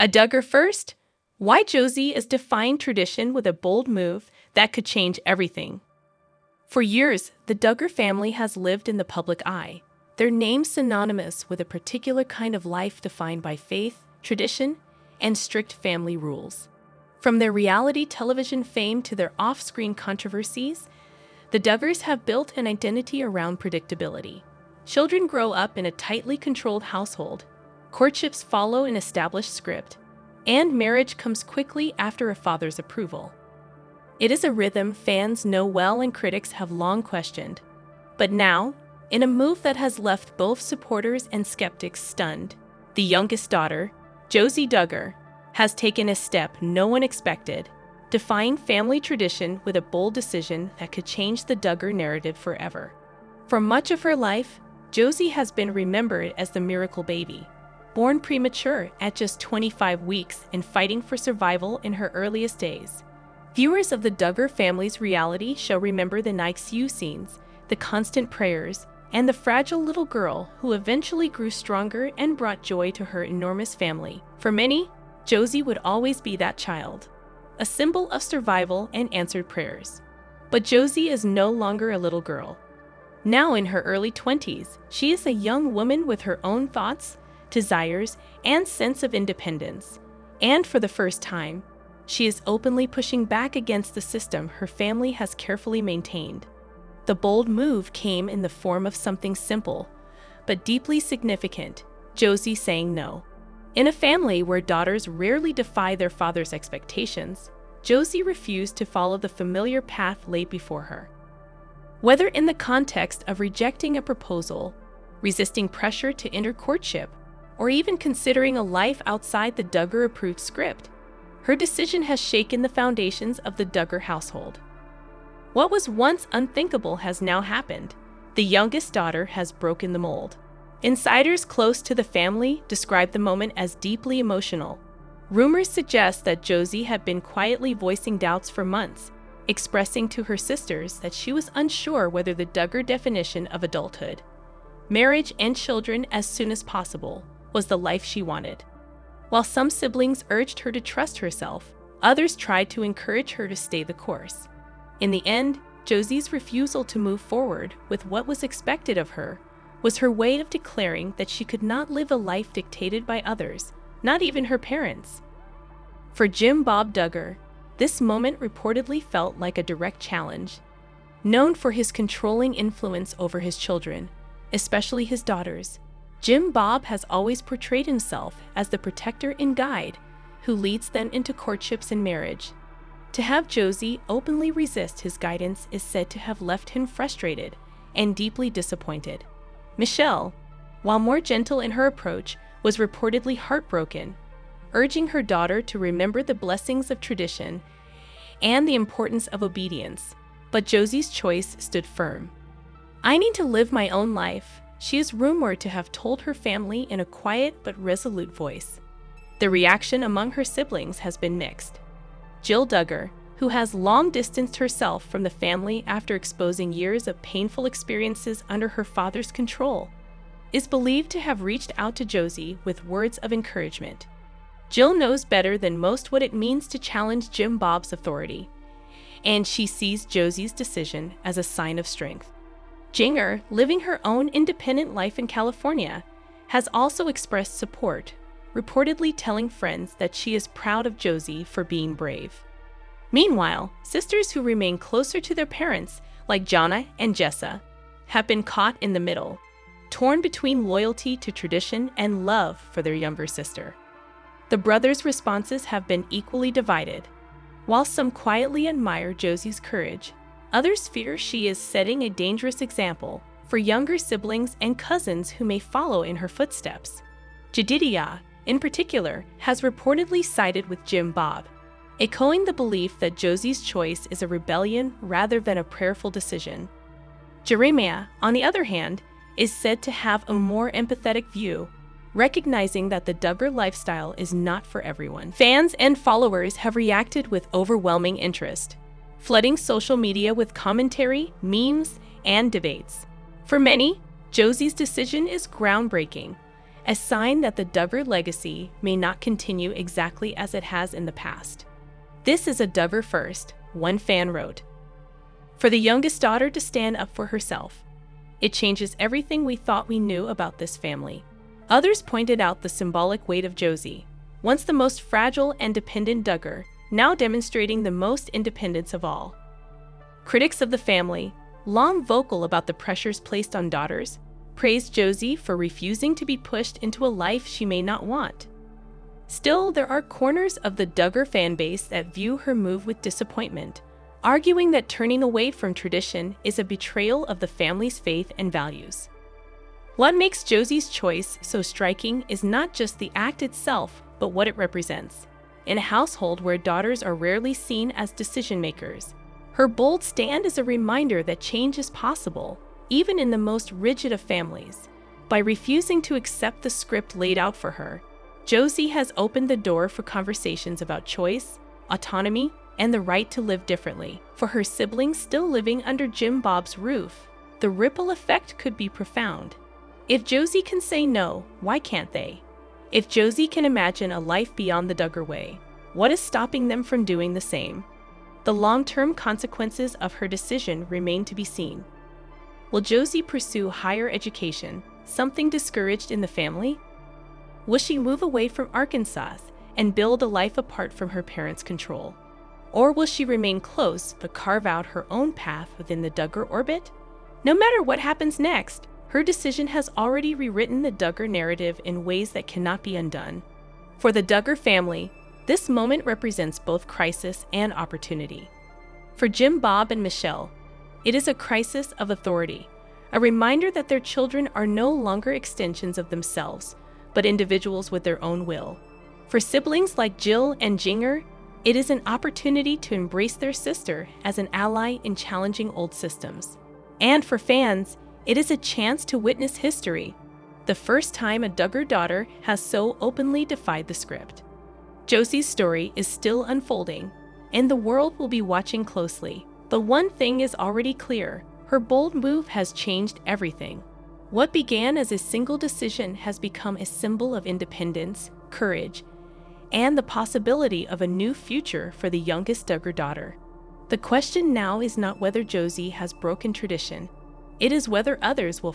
A Duggar first, why Josie is defying tradition with a bold move that could change everything. For years, the Duggar family has lived in the public eye, their name synonymous with a particular kind of life defined by faith, tradition, and strict family rules. From their reality television fame to their off-screen controversies, the Duggars have built an identity around predictability. Children grow up in a tightly controlled household, courtships follow an established script, and marriage comes quickly after a father's approval. It is a rhythm fans know well and critics have long questioned. But now, in a move that has left both supporters and skeptics stunned, the youngest daughter, Josie Duggar, has taken a step no one expected, defying family tradition with a bold decision that could change the Duggar narrative forever. For much of her life, Josie has been remembered as the miracle baby, born premature at just 25 weeks and fighting for survival in her earliest days. Viewers of the Duggar family's reality show remember the NICU scenes, the constant prayers, and the fragile little girl who eventually grew stronger and brought joy to her enormous family. For many, Josie would always be that child, a symbol of survival and answered prayers. But Josie is no longer a little girl. Now in her early 20s, she is a young woman with her own thoughts, desires, and sense of independence. And for the first time, she is openly pushing back against the system her family has carefully maintained. The bold move came in the form of something simple, but deeply significant: Josie saying no. In a family where daughters rarely defy their father's expectations, Josie refused to follow the familiar path laid before her. Whether in the context of rejecting a proposal, resisting pressure to enter courtship, or even considering a life outside the Duggar-approved script, her decision has shaken the foundations of the Duggar household. What was once unthinkable has now happened. The youngest daughter has broken the mold. Insiders close to the family describe the moment as deeply emotional. Rumors suggest that Josie had been quietly voicing doubts for months, expressing to her sisters that she was unsure whether the Duggar definition of adulthood, marriage and children as soon as possible, was the life she wanted. While some siblings urged her to trust herself, others tried to encourage her to stay the course. In the end, Josie's refusal to move forward with what was expected of her was her way of declaring that she could not live a life dictated by others, not even her parents. For Jim Bob Duggar, this moment reportedly felt like a direct challenge. Known for his controlling influence over his children, especially his daughters, Jim Bob has always portrayed himself as the protector and guide who leads them into courtships and marriage. To have Josie openly resist his guidance is said to have left him frustrated and deeply disappointed. Michelle, while more gentle in her approach, was reportedly heartbroken, urging her daughter to remember the blessings of tradition and the importance of obedience. But Josie's choice stood firm. "I need to live my own life," she is rumored to have told her family in a quiet but resolute voice. The reaction among her siblings has been mixed. Jill Duggar, who has long distanced herself from the family after exposing years of painful experiences under her father's control, is believed to have reached out to Josie with words of encouragement. Jill knows better than most what it means to challenge Jim Bob's authority, and she sees Josie's decision as a sign of strength. Jinger, living her own independent life in California, has also expressed support, reportedly telling friends that she is proud of Josie for being brave. Meanwhile, sisters who remain closer to their parents, like Jonna and Jessa, have been caught in the middle, torn between loyalty to tradition and love for their younger sister. The brothers' responses have been equally divided. While some quietly admire Josie's courage, others fear she is setting a dangerous example for younger siblings and cousins who may follow in her footsteps. Jedidiah, in particular, has reportedly sided with Jim Bob, echoing the belief that Josie's choice is a rebellion rather than a prayerful decision. Jeremiah, on the other hand, is said to have a more empathetic view, recognizing that the Duggar lifestyle is not for everyone. Fans and followers have reacted with overwhelming interest, flooding social media with commentary, memes, and debates. For many, Josie's decision is groundbreaking, a sign that the Duggar legacy may not continue exactly as it has in the past. This is a Duggar first, one fan wrote. For the youngest daughter to stand up for herself. It changes everything we thought we knew about this family. Others pointed out the symbolic weight of Josie, once the most fragile and dependent Duggar, now demonstrating the most independence of all. Critics of the family, long vocal about the pressures placed on daughters, praised Josie for refusing to be pushed into a life she may not want. Still, there are corners of the Duggar fanbase that view her move with disappointment, arguing that turning away from tradition is a betrayal of the family's faith and values. What makes Josie's choice so striking is not just the act itself, but what it represents. In a household where daughters are rarely seen as decision-makers, her bold stand is a reminder that change is possible, even in the most rigid of families. By refusing to accept the script laid out for her, Josie has opened the door for conversations about choice, autonomy, and the right to live differently. For her siblings still living under Jim Bob's roof, the ripple effect could be profound. If Josie can say no, why can't they? If Josie can imagine a life beyond the Duggar way, what is stopping them from doing the same? The long-term consequences of her decision remain to be seen. Will Josie pursue higher education, something discouraged in the family? Will she move away from Arkansas and build a life apart from her parents' control? Or will she remain close but carve out her own path within the Duggar orbit? No matter what happens next, her decision has already rewritten the Duggar narrative in ways that cannot be undone. For the Duggar family, this moment represents both crisis and opportunity. For Jim Bob and Michelle, it is a crisis of authority, a reminder that their children are no longer extensions of themselves, but individuals with their own will. For siblings like Jill and Jinger, it is an opportunity to embrace their sister as an ally in challenging old systems. And for fans, it is a chance to witness history, the first time a Duggar daughter has so openly defied the script. Josie's story is still unfolding, and the world will be watching closely. But one thing is already clear: her bold move has changed everything. What began as a single decision has become a symbol of independence, courage, and the possibility of a new future for the youngest Duggar daughter. The question now is not whether Josie has broken tradition. It is whether others will